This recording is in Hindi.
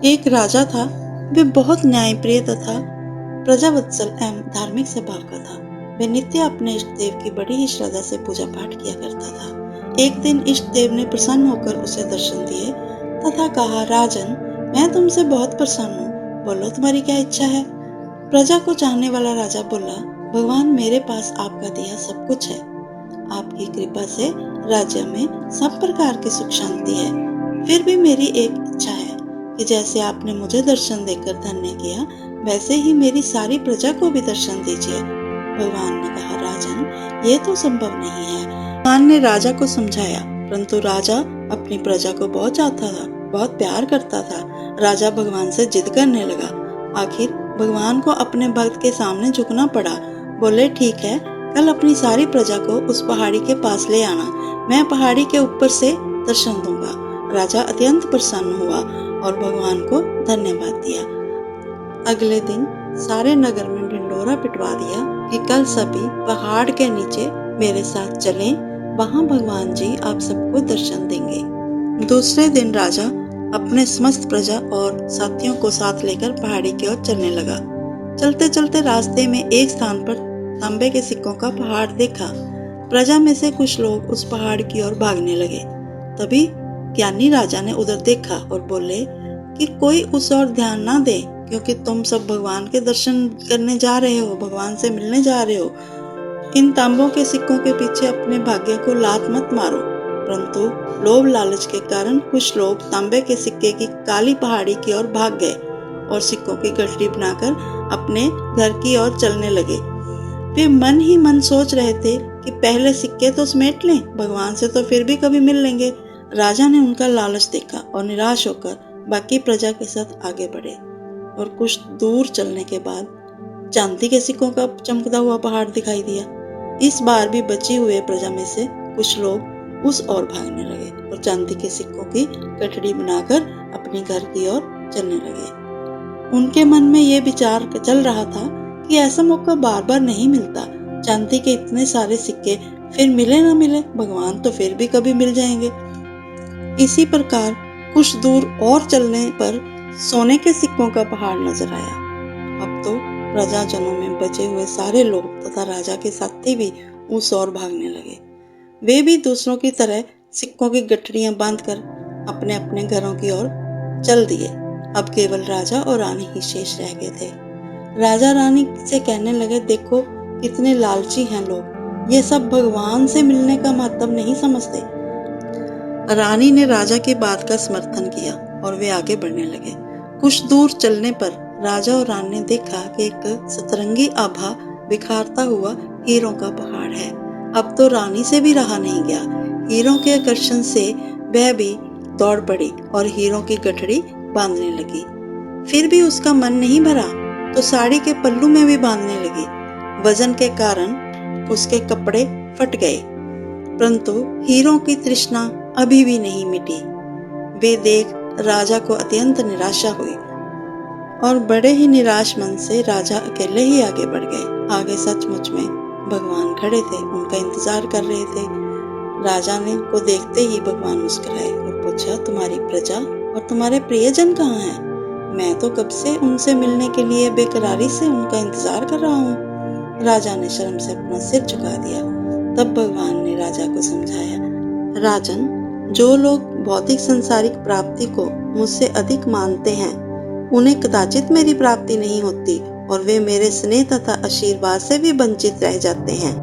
एक राजा था। वे बहुत न्यायप्रिय तथा प्रजावत्सल एवं धार्मिक स्वभाव का था। वह नित्य अपने इष्ट देव की बड़ी ही श्रद्धा से पूजा पाठ किया करता था। एक दिन इष्ट देव ने प्रसन्न होकर उसे दर्शन दिए तथा कहा, राजन, मैं तुमसे बहुत प्रसन्न हूँ, बोलो तुम्हारी क्या इच्छा है। प्रजा को चाहने वाला राजा बोला, भगवान, मेरे पास आपका दिया सब कुछ है। आपकी कृपा से राज्य में सब प्रकार की सुख शांति है। फिर भी मेरी एक इच्छा है कि जैसे आपने मुझे दर्शन देकर धन्य किया, वैसे ही मेरी सारी प्रजा को भी दर्शन दीजिए। भगवान ने कहा, राजन, ये तो संभव नहीं है। भगवान ने राजा को समझाया, परंतु राजा अपनी प्रजा को बहुत चाहता था, बहुत प्यार करता था। राजा भगवान से जिद करने लगा। आखिर भगवान को अपने भक्त के सामने झुकना पड़ा। बोले, ठीक है, कल अपनी सारी प्रजा को उस पहाड़ी के पास ले आना, मैं पहाड़ी के ऊपर से दर्शन दूंगा। राजा अत्यंत प्रसन्न हुआ और भगवान को धन्यवाद दिया। अगले दिन सारे नगर में ढिंढोरा पिटवा दिया कि कल सभी पहाड़ के नीचे मेरे साथ चलें, वहां भगवान जी आप सबको दर्शन देंगे। दूसरे दिन राजा अपने समस्त प्रजा और साथियों को साथ लेकर पहाड़ी की ओर चलने लगा। चलते चलते रास्ते में एक स्थान पर तांबे के सिक्कों का पहाड़ देखा। प्रजा में से कुछ लोग उस पहाड़ की ओर भागने लगे। तभी ज्ञानी राजा ने उधर देखा और बोले कि कोई उस ओर ध्यान ना दे, क्योंकि तुम सब भगवान के दर्शन करने जा रहे हो, भगवान से मिलने जा रहे हो। इन तांबों के सिक्कों के पीछे अपने भाग्य को लात मत मारो। परंतु लोभ लालच के कारण कुछ लोग तांबे के सिक्के की काली पहाड़ी की ओर भाग गए और सिक्कों की गठरी बनाकर अपने घर की ओर चलने लगे। वे मन ही मन सोच रहे थे कि पहले सिक्के तो समेट लें, भगवान से तो फिर भी कभी मिल लेंगे। राजा ने उनका लालच देखा और निराश होकर बाकी प्रजा के साथ आगे बढ़े और कुछ दूर चलने के बाद चांदी के सिक्कों का चमकता हुआ पहाड़ दिखाई दिया। इस बार भी बची हुए प्रजा में से कुछ लोग उस ओर भागने लगे और चांदी के सिक्कों की गठड़ी बनाकर अपने घर की ओर चलने लगे। उनके मन में ये विचार चल रहा था कि ऐसा मौका बार बार नहीं मिलता। चांदी के इतने सारे सिक्के फिर मिले ना मिले, भगवान तो फिर भी कभी मिल जाएंगे। इसी प्रकार कुछ दूर और चलने पर सोने के सिक्कों का पहाड़ नजर आया। अब तो प्रजाजनों में बचे हुए सारे लोग तथा राजा के साथी भी उस ओर भागने लगे। वे भी दूसरों की तरह सिक्कों की गठरियां बांधकर अपने अपने घरों की ओर चल दिए। अब केवल राजा और रानी ही शेष रह गए थे। राजा रानी से कहने लगे, देखो कितने लालची हैं लोग, ये सब भगवान से मिलने का महत्व नहीं समझते। रानी ने राजा की बात का समर्थन किया और वे आगे बढ़ने लगे। कुछ दूर चलने पर राजा और रानी ने देखा कि एक सतरंगी आभा बिखारता हुआ हीरों का पहाड़ है। अब तो रानी से भी रहा नहीं गया। हीरों के आकर्षण से वह भी दौड़ पड़ी और हीरों की गठड़ी बांधने लगी। फिर भी उसका मन नहीं भरा तो साड़ी के पल्लू में भी बांधने लगी। वजन के कारण उसके कपड़े फट गए, परंतु हीरों की तृष्णा अभी भी नहीं मिटी। वे देख राजा को अत्यंत निराशा हुई और बड़े ही निराश मन से राजा अकेले ही आगे बढ़ गए। आगे सचमुच में भगवान खड़े थे, उनका इंतजार कर रहे थे। राजा ने को देखते ही भगवान मुस्कुराए और पूछा, तुम्हारी प्रजा और तुम्हारे प्रियजन कहाँ हैं? मैं तो कब से उनसे मिलने के लिए बेकरारी से उनका इंतजार कर रहा हूँ। राजा ने शर्म से अपना सिर झुका दिया। तब भगवान ने राजा को समझाया, राजन, जो लोग भौतिक संसारिक प्राप्ति को मुझसे अधिक मानते हैं, उन्हें कदाचित मेरी प्राप्ति नहीं होती और वे मेरे स्नेह तथा आशीर्वाद से भी वंचित रह जाते हैं।